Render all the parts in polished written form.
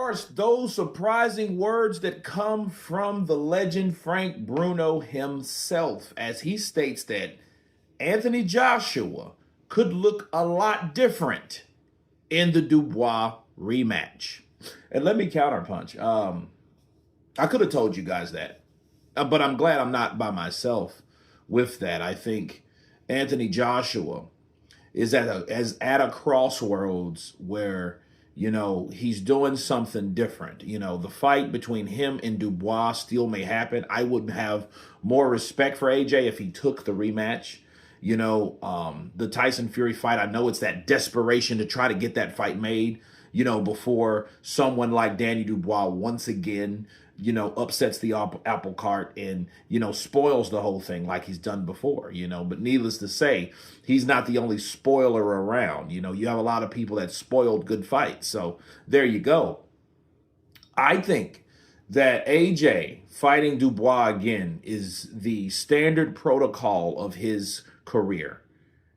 course, those surprising words that come from the legend Frank Bruno himself, as he states that Anthony Joshua could look a lot different in the Dubois rematch. And let me counterpunch. I could have told you guys that, but I'm glad I'm not by myself with that. I think Anthony Joshua is at a crossroads where he's doing something different. The fight between him and Dubois still may happen. I would have more respect for AJ if he took the rematch. The Tyson Fury fight, I know it's that desperation to try to get that fight made, before someone like Danny Dubois once again, upsets the apple cart and, spoils the whole thing like he's done before, But needless to say, he's not the only spoiler around. You have a lot of people that spoiled good fights. So there you go. I think that AJ fighting Dubois again is the standard protocol of his career.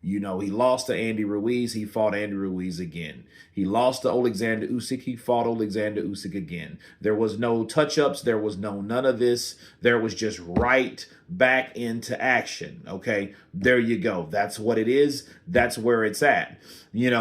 He lost to Andy Ruiz. He fought Andy Ruiz again. He lost to Alexander Usyk. He fought Alexander Usyk again. There was no touch-ups. There was none of this. There was just right back into action. Okay, there you go. That's what it is. That's where it's at.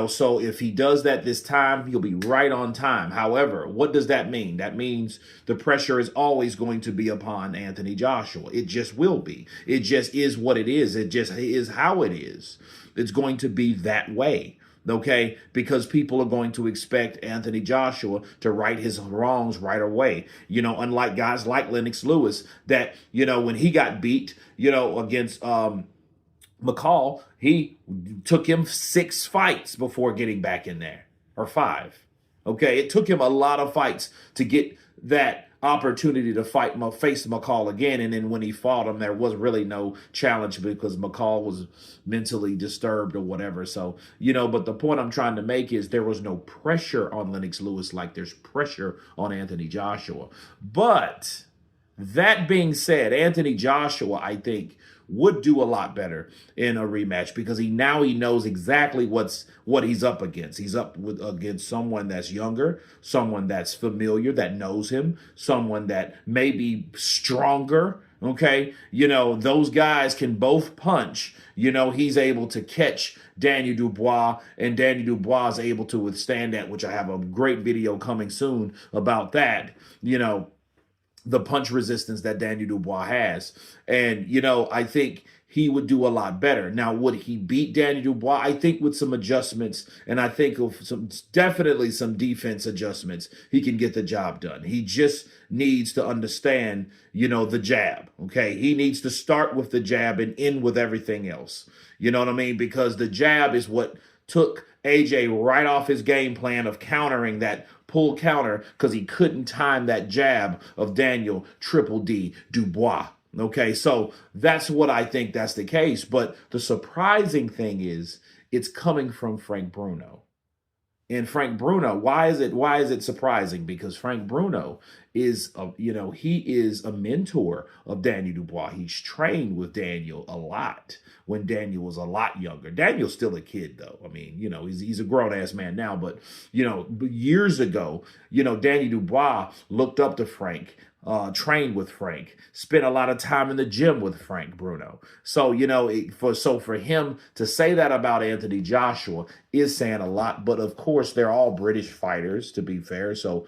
So if he does that this time, he'll be right on time. However, what does that mean? That means the pressure is always going to be upon Anthony Joshua. It just will be. It just is what it is. It just is how it is. It's going to be that way. Okay, because people are going to expect Anthony Joshua to right his wrongs right away. Unlike guys like Lennox Lewis, that, when he got beat, against McCall, he took him 6 fights before getting back in there, or 5. Okay, it took him a lot of fights to get that opportunity to face McCall again. And then when he fought him, there was really no challenge because McCall was mentally disturbed or whatever. So, but the point I'm trying to make is there was no pressure on Lennox Lewis like there's pressure on Anthony Joshua. But that being said, Anthony Joshua, I think, would do a lot better in a rematch because he knows exactly what he's up against. He's against someone that's younger, someone that's familiar, that knows him, someone that may be stronger. Okay, those guys can both punch. He's able to catch Daniel Dubois, and Daniel Dubois is able to withstand that, which I have a great video coming soon about that. The punch resistance that Daniel Dubois has. And, I think he would do a lot better. Now, would he beat Daniel Dubois? I think with some adjustments, and I think of definitely some defense adjustments, he can get the job done. He just needs to understand, the jab, okay? He needs to start with the jab and end with everything else. You know what I mean? Because the jab is what took AJ right off his game plan of countering that pull counter because he couldn't time that jab of Daniel Triple D Dubois. Okay, so that's what I think that's the case. But the surprising thing is it's coming from Frank Bruno. And Frank Bruno, why is it surprising? Because Frank Bruno is he is a mentor of Daniel Dubois. He's trained with Daniel a lot when Daniel was a lot younger. Daniel's still a kid though. I mean, he's a grown ass man now, but years ago, Daniel Dubois looked up to Frank. Trained with Frank, spent a lot of time in the gym with Frank Bruno. So, for him to say that about Anthony Joshua is saying a lot. But of course, they're all British fighters, to be fair. So,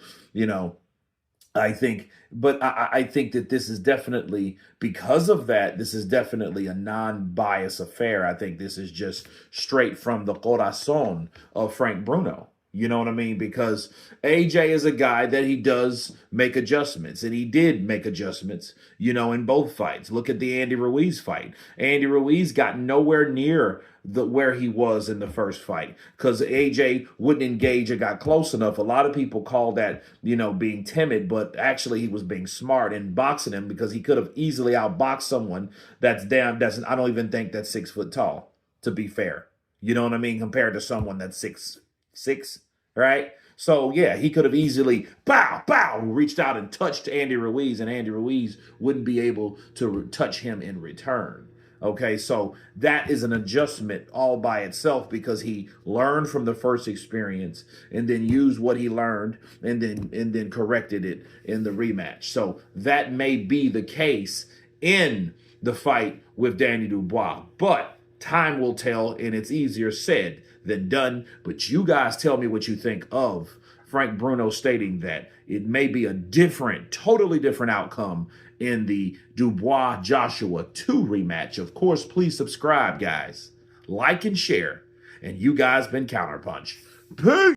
I think that this is definitely, because of that, this is definitely a non-biased affair. I think this is just straight from the corazon of Frank Bruno. You know what I mean? Because AJ is a guy that he does make adjustments, and he did make adjustments, in both fights. Look at the Andy Ruiz fight. Andy Ruiz got nowhere near where he was in the first fight because AJ wouldn't engage or got close enough. A lot of people call that, being timid, but actually he was being smart in boxing him because he could have easily outboxed someone I don't even think that's 6 foot tall, to be fair. You know what I mean? Compared to someone that's 6'6", right? So, yeah, he could have easily, reached out and touched Andy Ruiz, and Andy Ruiz wouldn't be able to touch him in return. Okay, so that is an adjustment all by itself because he learned from the first experience and then used what he learned and then corrected it in the rematch. So that may be the case in the fight with Danny Dubois, but time will tell, and it's easier said than done. But you guys tell me what you think of Frank Bruno stating that it may be a different, totally different outcome in the Dubois Joshua 2 rematch. Of course, please subscribe, guys. Like and share. And you guys been Counterpunch. Peace!